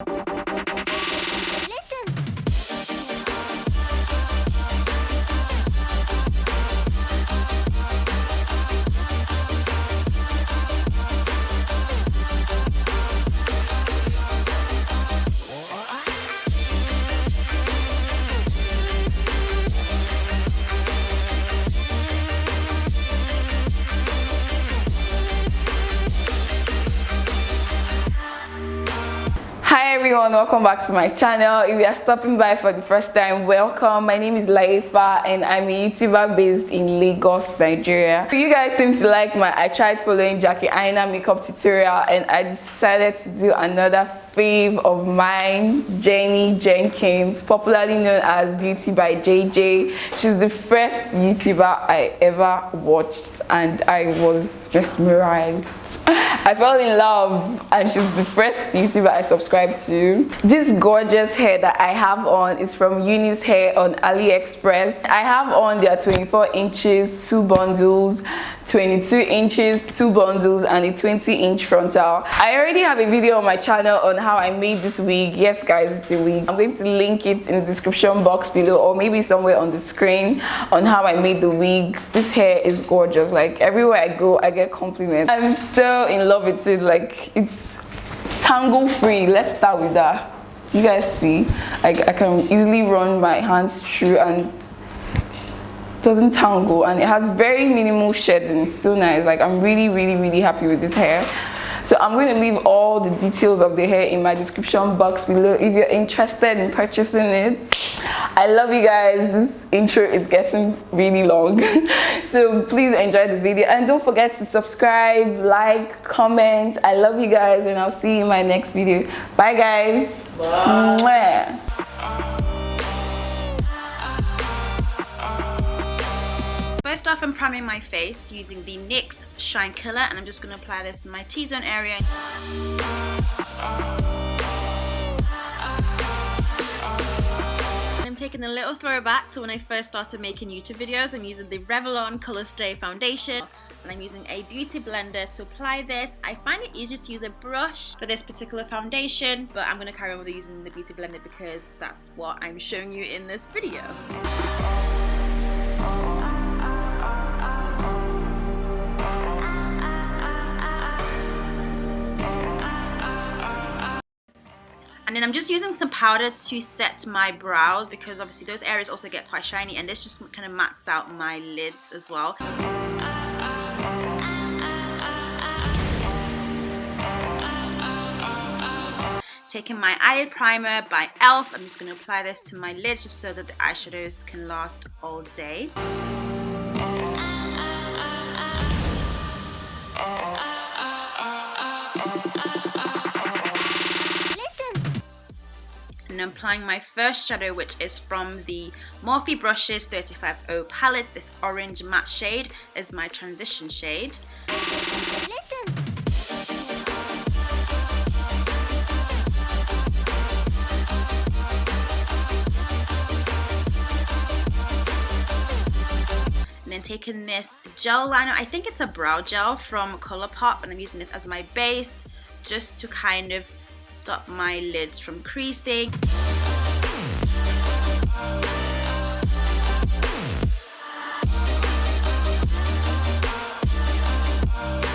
Hi everyone, welcome back to my channel. If you are stopping by for the first time, welcome. My name is Laifa and I'm a YouTuber based in Lagos, Nigeria. You guys seem to like I tried following Jackie Aina makeup tutorial and I decided to do another fave of mine, Jennie Jenkins, popularly known as Beauty by JJ. She's the first YouTuber I ever watched and I was mesmerized. I fell in love and she's the first YouTuber I subscribed to. This gorgeous hair that I have on is from UNICEHAIR on AliExpress. I have on their 24 inches, 2 bundles, 22 inches, 2 bundles, and a 20-inch frontal. I already have a video on my channel on how I made this wig. Yes guys, it's a wig. I'm going to link it in the description box below or maybe somewhere on the screen on how I made the wig. This hair is gorgeous. Like everywhere I go, I get compliments. I'm so in love with it. Like it's tangle free. Let's start with that. Do you guys see? I can easily run my hands through and doesn't tangle, and it has very minimal shedding. It's so nice. Like I'm really happy with this hair. So I'm going to leave all the details of the hair in my description box below if you're interested in purchasing it. I love you guys. This intro is getting really long. So please enjoy the video and don't forget to subscribe, like, comment. I love you guys and I'll see you in my next video. Bye guys. Bye. Mwah. First off, I'm priming my face using the NYX Shine Killer, and I'm just going to apply this to my T-zone area. I'm taking a little throwback to when I first started making YouTube videos. I'm using the Revlon Color Stay Foundation, and I'm using a beauty blender to apply this. I find it easier to use a brush for this particular foundation, but I'm going to carry on with using the beauty blender because that's what I'm showing you in this video. And then I'm just using some powder to set my brows because obviously those areas also get quite shiny, and this just kind of mats out my lids as well. Taking my eyelid primer by e.l.f. I'm just going to apply this to my lids just so that the eyeshadows can last all day. And I'm applying my first shadow, which is from the Morphe Brushes 35O palette. This orange matte shade is my transition shade. And then taking this gel liner, I think it's a brow gel from Colourpop, and I'm using this as my base just to kind of stop my lids from creasing.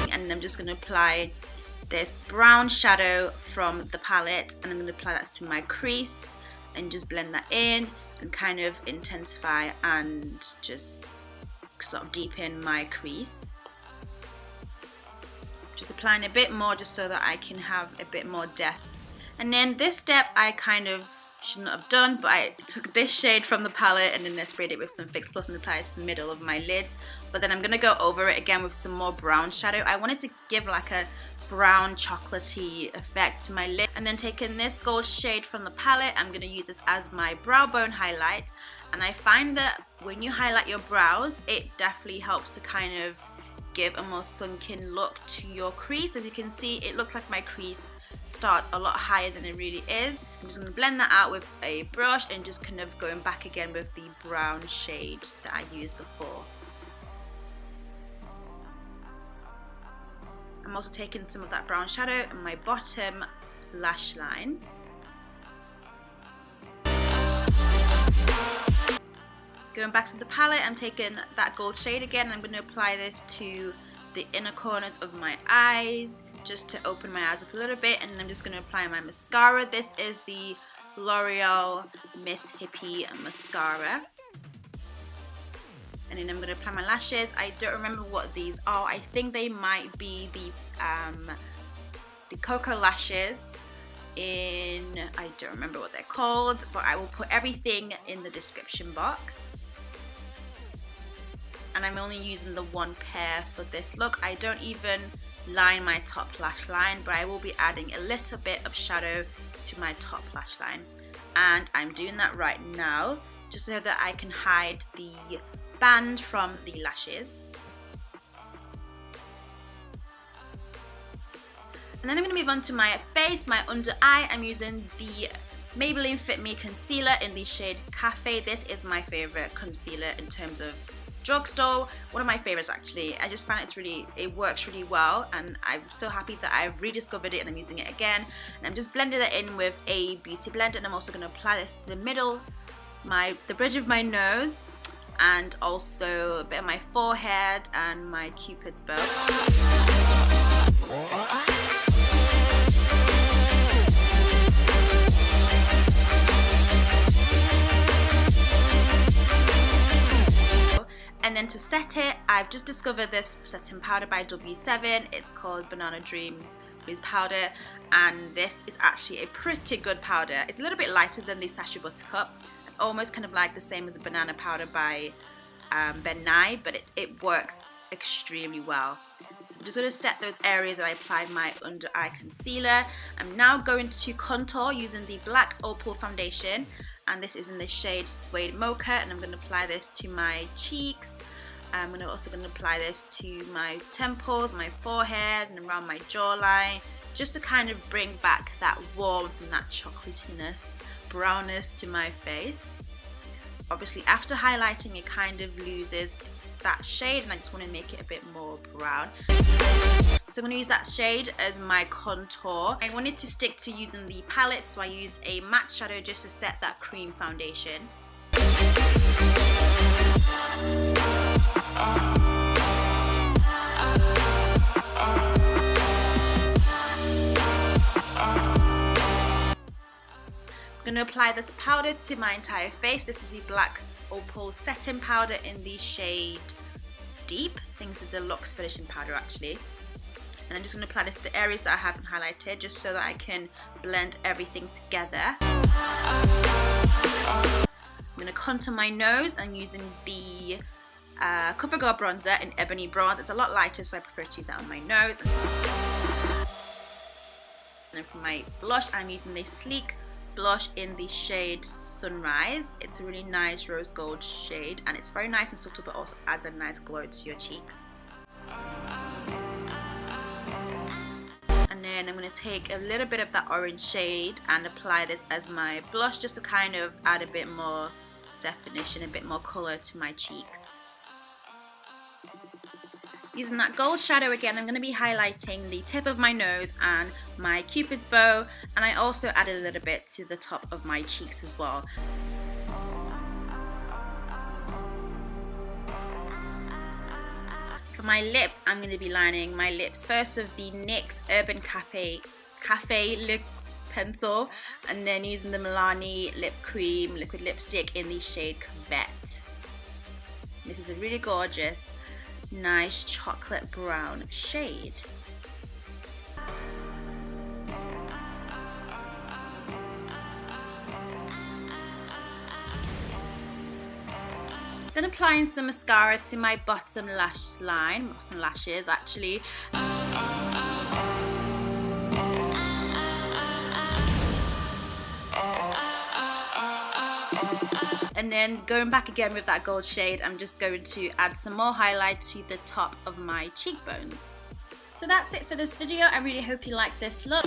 And I'm just going to apply this brown shadow from the palette, and I'm going to apply that to my crease and just blend that in and kind of intensify and just sort of deepen my crease. Just applying a bit more just so that I can have a bit more depth. And then this step I kind of should not have done, but I took this shade from the palette and then I sprayed it with some Fix Plus and applied it to the middle of my lids. But then I'm going to go over it again with some more brown shadow. I wanted to give like a brown chocolatey effect to my lid. And then taking this gold shade from the palette, I'm going to use this as my brow bone highlight. And I find that when you highlight your brows, it definitely helps to kind of give a more sunken look to your crease. As you can see, it looks like my crease starts a lot higher than it really is. I'm just going to blend that out with a brush and just kind of going back again with the brown shade that I used before. I'm also taking some of that brown shadow in my bottom lash line Going back to the palette, I'm taking that gold shade again. I'm going to apply this to the inner corners of my eyes, just to open my eyes up a little bit, and then I'm just going to apply my mascara. This is the L'Oreal Miss Hippie Mascara. And then I'm going to apply my lashes. I don't remember what these are. I think they might be the Cocoa lashes I don't remember what they're called, but I will put everything in the description box. And I'm only using the one pair for this look. I don't even line my top lash line, but I will be adding a little bit of shadow to my top lash line. And I'm doing that right now, just so that I can hide the band from the lashes. And then I'm going to move on to my face, my under eye. I'm using the Maybelline Fit Me Concealer in the shade Cafe. This is my favorite concealer in terms of drugstore, one of my favorites actually. I just find it works really well, and I'm so happy that I've rediscovered it and I'm using it again. And I'm just blending it in with a beauty blender, and I'm also going to apply this to the middle, the bridge of my nose, and also a bit of my forehead and my Cupid's bow. And then to set it, I've just discovered this setting powder by W7. It's called Banana Dreams Loose Powder, and this is actually a pretty good powder. It's a little bit lighter than the Sacha Buttercup, almost kind of like the same as a banana powder by Ben Nye, but it works extremely well. So I'm just going to set those areas that I applied my under eye concealer. I'm now going to contour using the Black Opal foundation, and this is in the shade Suede Mocha, and I'm going to apply this to my cheeks. I'm also going to apply this to my temples, my forehead, and around my jawline, just to kind of bring back that warmth and that chocolatiness, brownness to my face. Obviously after highlighting it kind of loses that shade, and I just want to make it a bit more brown. So I'm going to use that shade as my contour. I wanted to stick to using the palette, so I used a matte shadow just to set that cream foundation. I'm going to apply this powder to my entire face. This is the Black Opal setting powder in the shade Deep. I think this is the Luxe finishing powder actually. And I'm just going to apply this to the areas that I haven't highlighted, just so that I can blend everything together. I'm going to contour my nose. I'm using the CoverGirl bronzer in Ebony Bronze. It's a lot lighter, so I prefer to use that on my nose. And then for my blush, I'm using the Sleek blush in the shade Sunrise. It's a really nice rose gold shade, and it's very nice and subtle, but also adds a nice glow to your cheeks. And then I'm going to take a little bit of that orange shade and apply this as my blush, just to kind of add a bit more definition, a bit more colour to my cheeks. Using that gold shadow again, I'm going to be highlighting the tip of my nose and my Cupid's bow, and I also added a little bit to the top of my cheeks as well. For my lips, I'm going to be lining my lips first with the NYX Urban Cafe Lip Pencil, and then using the Milani Lip Cream Liquid Lipstick in the shade Covet. This is a really gorgeous, nice chocolate brown shade. Then applying some mascara to my bottom lash line, bottom lashes actually. And then going back again with that gold shade, I'm just going to add some more highlight to the top of my cheekbones. So that's it for this video. I really hope you like this look.